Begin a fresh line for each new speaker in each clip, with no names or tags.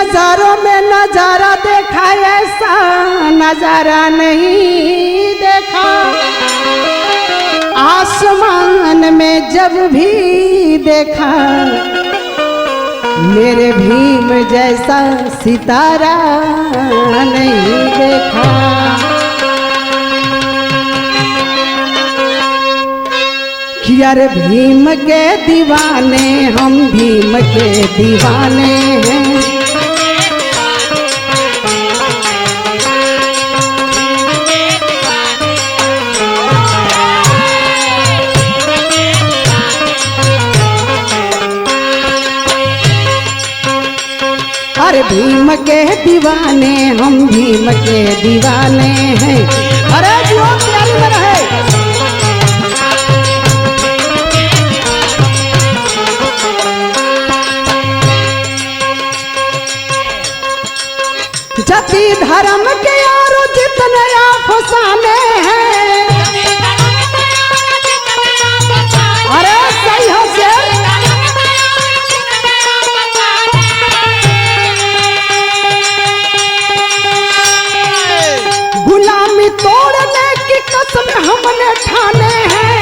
नजारों में नजारा देखा, ऐसा नजारा नहीं देखा। आसमान में जब भी देखा, मेरे भीम जैसा सितारा नहीं देखा। कि यार भीम के दीवाने, हम भीम के दीवाने हैं। अरे भीम के दीवाने, हम भीम के दीवाने हैं। अरे जो प्यारी में रहे। जाति धर्म के यारो जितने अफसाने हैं। अरे सही हो से गुलामी तोड़ने की कसम हमने ठाने हैं।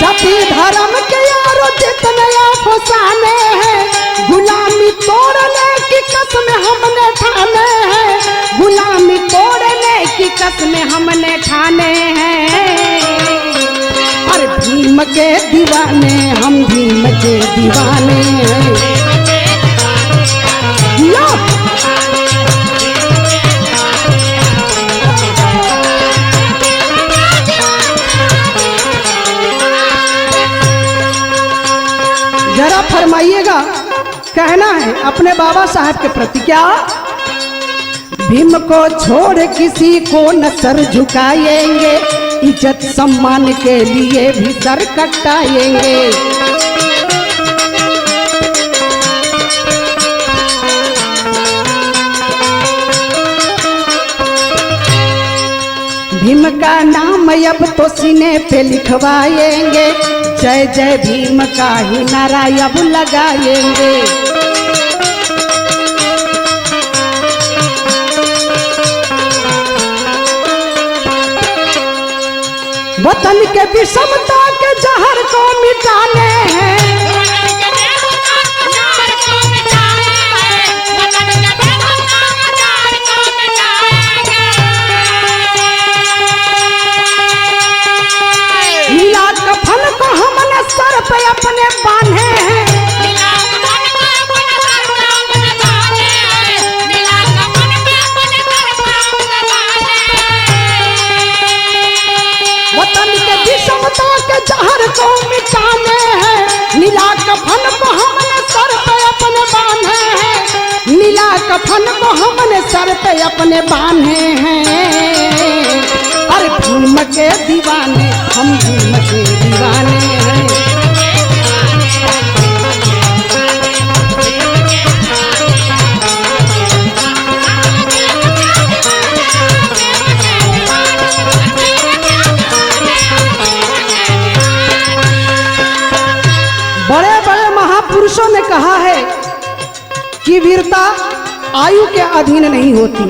जाति धर्म के यारो जितने अफसाने हैं। गुलामी तोड़ने की कसम हमने ठाने हैं। गुलामी तोड़ने की कसम हमने ठाने हैं। अरे भीम के दीवाने, हम भीम के दीवाने हैं। जरा फरमाइएगा, कहना है अपने बाबा साहब के प्रति क्या? भीम को छोड़ किसी को न सर झुकाएंगे, इज्जत सम्मान के लिए भी सर कटाएंगे। भीम का नाम अब तो सीने पे लिखवाएंगे, जय जय भीम का ही नारा अब लगाएंगे। वतन के विषमता के जहर को मिटाने हैं। नीला कफन को हमने सर पे अपने बांधे हैं। वतन के विषमता के जहर को मिटाने हैं। नीला कफन को हमने सर पे अपने बांधे हैं। नीला कफन को हमने सर पे अपने बांधे हैं। अरे भीम के दीवाने, हम भीम के दीवाने हैं। बड़े बड़े महापुरुषों ने कहा है कि वीरता आयु के अधीन नहीं होती।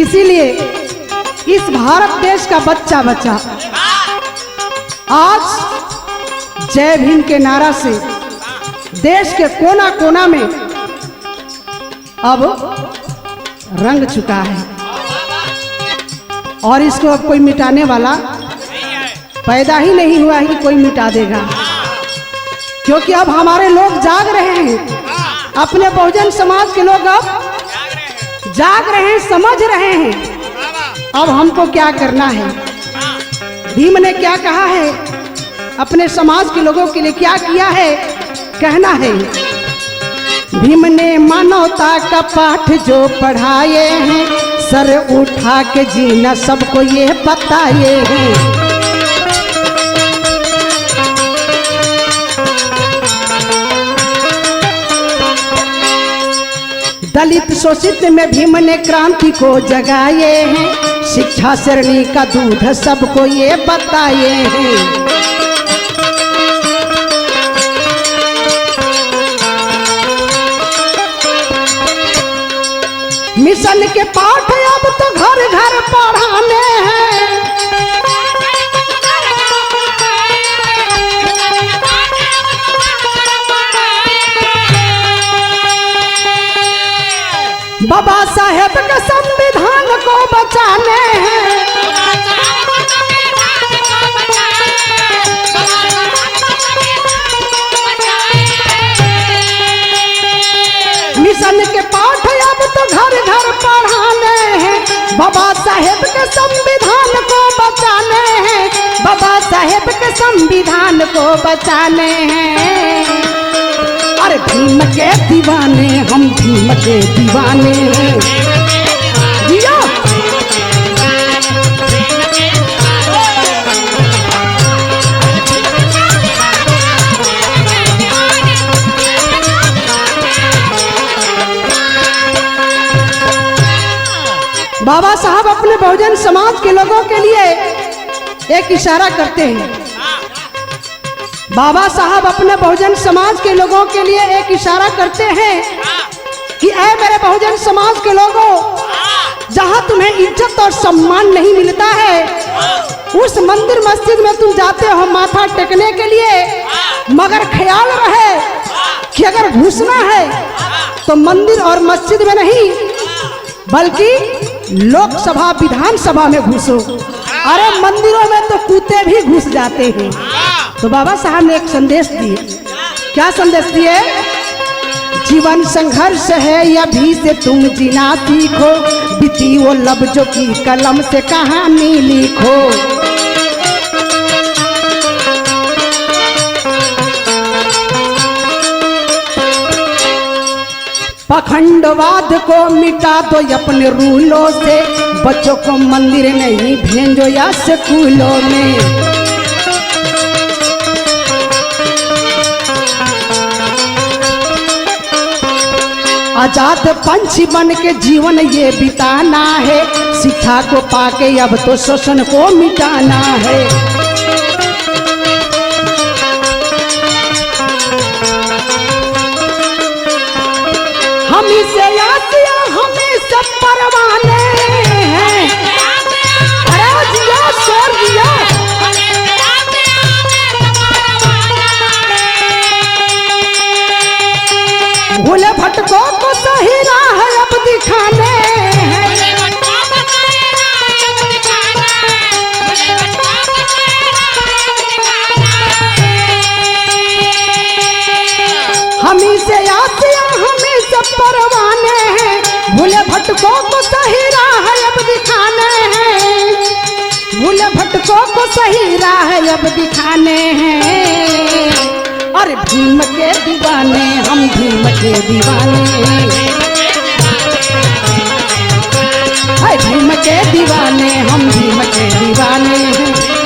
इसीलिए इस भारत देश का बच्चा बच्चा आज जय भीम के नारा से देश के कोना कोना में अब रंग चुका है। और इसको अब कोई मिटाने वाला पैदा ही नहीं हुआ है कि कोई मिटा देगा। क्योंकि अब हमारे लोग जाग रहे हैं, अपने बहुजन समाज के लोग अब जाग रहे हैं, समझ रहे हैं अब हमको क्या करना है। भीम ने क्या कहा है, अपने समाज के लोगों के लिए क्या किया है, कहना है। भीम ने मानवता का पाठ जो पढ़ाए हैं, सर उठा के जीना सबको ये बताए हैं। दलित शोषित में भीम ने क्रांति को जगाए हैं, शिक्षा श्रेणी का दूध सबको ये बताए हैं। मिशन के पाठ अब तो घर घर पढ़ाने हैं। बाबा साहेब के संविधान को बचाने हैं। मिशन के पाठ अब तो घर घर पढ़ाने हैं। बाबा साहेब के संविधान को बचाने हैं। बाबा साहेब के संविधान को बचाने हैं। अरे भीम के दीवाने हम भीम के दीवाने हैं। जिया बाबा साहब अपने बहुजन समाज के लोगों के लिए एक इशारा करते हैं। बाबा साहब अपने बहुजन समाज के लोगों के लिए एक इशारा करते हैं कि ऐ मेरे बहुजन समाज के लोगों, जहां तुम्हें इज्जत और सम्मान नहीं मिलता है, उस मंदिर मस्जिद में तुम जाते हो माथा टेकने के लिए, मगर ख्याल रहे कि अगर घुसना है तो मंदिर और मस्जिद में नहीं बल्कि लोकसभा विधानसभा में घुसो। अरे मंदिरों में तो कुत्ते भी घुस जाते हैं। तो बाबा साहब ने एक संदेश दिए। क्या संदेश दिए? जीवन संघर्ष है अभी से तुम जीना सीखो, बीती वो लफ्जों की कलम से कहानी लिखो। पखंडवाद को मिटा दो अपने रूलों से, बच्चों को मंदिर नहीं भेजो या स्कूलों में। आजाद पंछी बन के जीवन ये बिताना है, शिक्षा को पाके अब तो शोषण को मिटाना है। हम इसे आसिया हमें सब परवाने हैं। अरे जिया शोर दिया भूले भटकों को सही राह अब दिखाने हैं। हम इसे आसिया हमें सब परवाने हैं, भूले भटकों को सही राह अब दिखाने हैं। भूले भटकों को सही राह अब दिखाने हैं। अरे भीम के दीवाने हम भीम के दीवाने हैं। भीम के दीवाने हम भीम के दीवाने हैं।